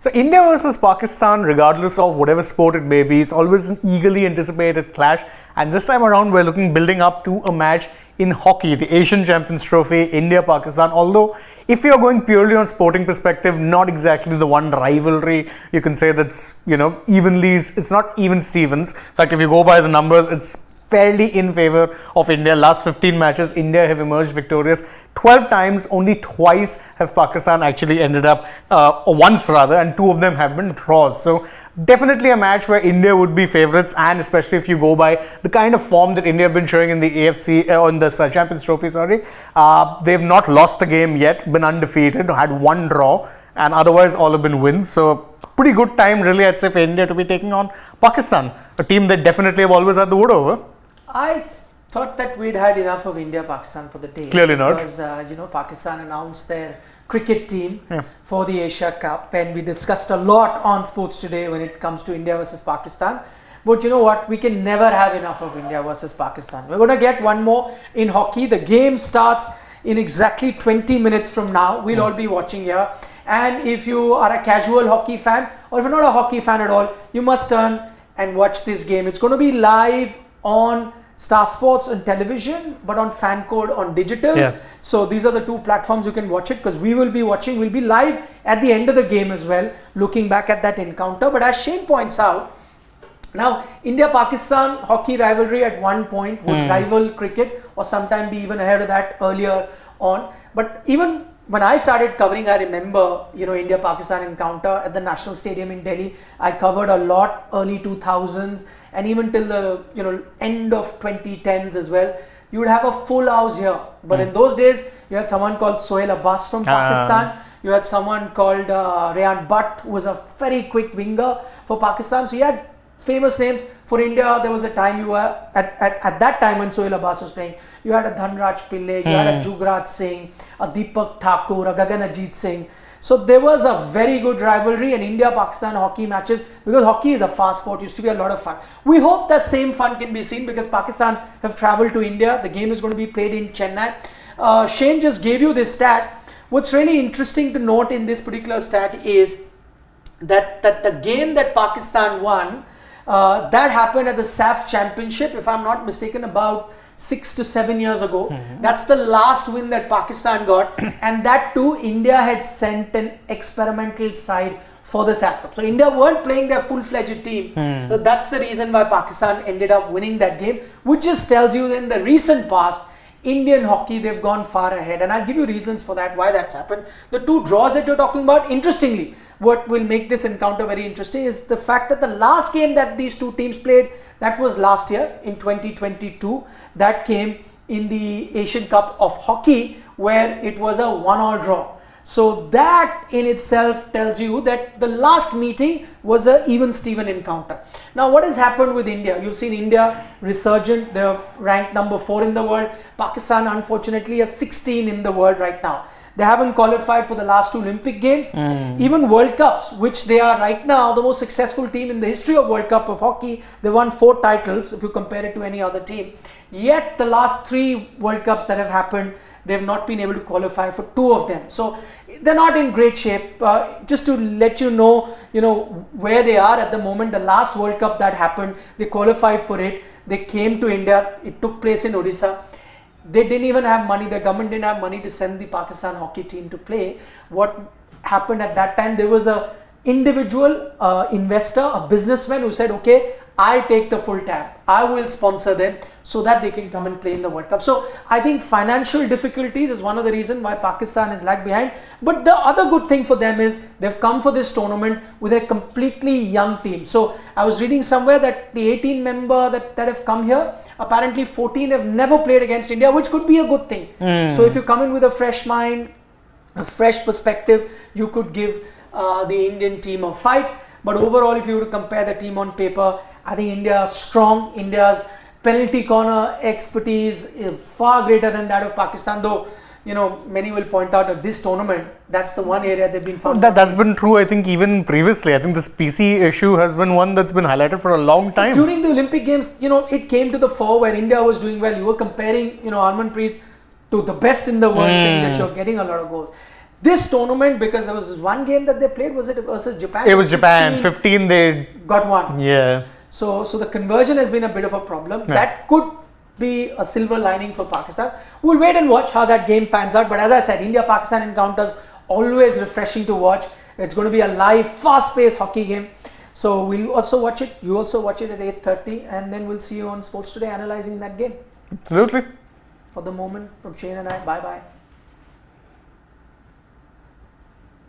So India versus Pakistan, regardless of whatever sport it may be, it's always an eagerly anticipated clash. And this time around, we're building up to a match in hockey, the Asian Champions Trophy, India-Pakistan. Although, if you're going purely on sporting perspective, not exactly the one rivalry you can say that's, it's not even Stevens. In fact, if you go by the numbers, it's fairly in favor of India. Last 15 matches, India have emerged victorious 12 times. Only twice have Pakistan actually ended up, once rather, and 2 of them have been draws. So definitely a match where India would be favourites, and especially if you go by the kind of form that India have been showing in the AFC, on the Champions Trophy, they've not lost a game yet, been undefeated, had 1 draw, and otherwise all have been wins. So pretty good time really, I'd say, for India to be taking on Pakistan, a team that definitely have always had the wood over. I thought that we'd had enough of India-Pakistan for the day. Clearly not. Because, Pakistan announced their cricket team for the Asia Cup, and we discussed a lot on sports today when it comes to India versus Pakistan. But you know what? We can never have enough of India versus Pakistan. We're going to get one more in hockey. The game starts in exactly 20 minutes from now. We'll all be watching here. And if you are a casual hockey fan, or if you're not a hockey fan at all, you must turn and watch this game. It's going to be live on Star Sports on television, but on Fan Code on digital. So these are the 2 platforms you can watch it, because we will be watching, we'll be live at the end of the game as well, looking back at that encounter. But as Shane points out, now India-Pakistan hockey rivalry at one point would rival cricket, or sometime be even ahead of that earlier on. But even when I started covering, I remember, India-Pakistan encounter at the National Stadium in Delhi. I covered a lot early 2000s, and even till the end of 2010s as well. You would have a full house here. But in those days, you had someone called Sohail Abbas from Pakistan. You had someone called Rayan Butt, who was a very quick winger for Pakistan. So you had famous names. For India, there was a time you were at that time when Sohail Abbas was playing, you had a Dhanraj Pillai, you had a Jugraj Singh, a Deepak Thakur, a Gagan Ajit Singh. So there was a very good rivalry, and India-Pakistan hockey matches, because hockey is a fast sport, used to be a lot of fun. We hope the same fun can be seen, because Pakistan have travelled to India. The game is going to be played in Chennai. Shane just gave you this stat. What's really interesting to note in this particular stat is that the game that Pakistan won, that happened at the SAF Championship, if I'm not mistaken, about 6 to 7 years ago. That's the last win that Pakistan got, and that too, India had sent an experimental side for the SAF Cup. So India weren't playing their full-fledged team. So that's the reason why Pakistan ended up winning that game, which just tells you in the recent past, Indian hockey, they've gone far ahead, and I'll give you reasons for that, why that's happened. The 2 draws that you're talking about, interestingly, what will make this encounter very interesting is the fact that the last game that these 2 teams played, that was last year in 2022. That came in the Asian Cup of Hockey, where it was a 1-1 draw. So that in itself tells you that the last meeting was an even Steven encounter. Now what has happened with India? You've seen India resurgent. They're ranked number 4 in the world. Pakistan unfortunately is 16 in the world right now. They haven't qualified for the last 2 Olympic Games. Even World Cups, which they are right now the most successful team in the history of World Cup of hockey. They won 4 titles if you compare it to any other team. Yet the last 3 World Cups that have happened, they have not been able to qualify for 2 of them. So they're not in great shape. Just to let you know, where they are at the moment. The last World Cup that happened, they qualified for it. They came to India. It took place in Odisha. They didn't even have money. The government didn't have money to send the Pakistan hockey team to play. What happened at that time? There was a individual investor, a businessman who said, okay, I'll take the full tab. I will sponsor them so that they can come and play in the World Cup. So I think financial difficulties is one of the reasons why Pakistan is lagged behind. But the other good thing for them is they've come for this tournament with a completely young team. So I was reading somewhere that the 18 members that have come here, apparently 14 have never played against India, which could be a good thing. So if you come in with a fresh mind, a fresh perspective, you could give the Indian team a fight. But overall, if you were to compare the team on paper, I think India is strong. India's penalty corner expertise is far greater than that of Pakistan, though many will point out that this tournament, that's the one area they've been found. That's been true, I think, even previously. I think this PC issue has been one that's been highlighted for a long time. During the Olympic Games, it came to the fore where India was doing well. You were comparing, Harmanpreet to the best in the world, saying that you're getting a lot of goals. this tournament, because there was one game that they played, was it versus Japan? It was Japan. 15 they got one. Yeah. So the conversion has been a bit of a problem. Yeah. That could be a silver lining for Pakistan. We'll wait and watch how that game pans out. But as I said, India-Pakistan encounters always refreshing to watch. It's going to be a live, fast-paced hockey game. So we'll also watch it. You also watch it at 8:30, and then we'll see you on Sports Today analyzing that game. Absolutely. For the moment, from Shane and I, bye-bye.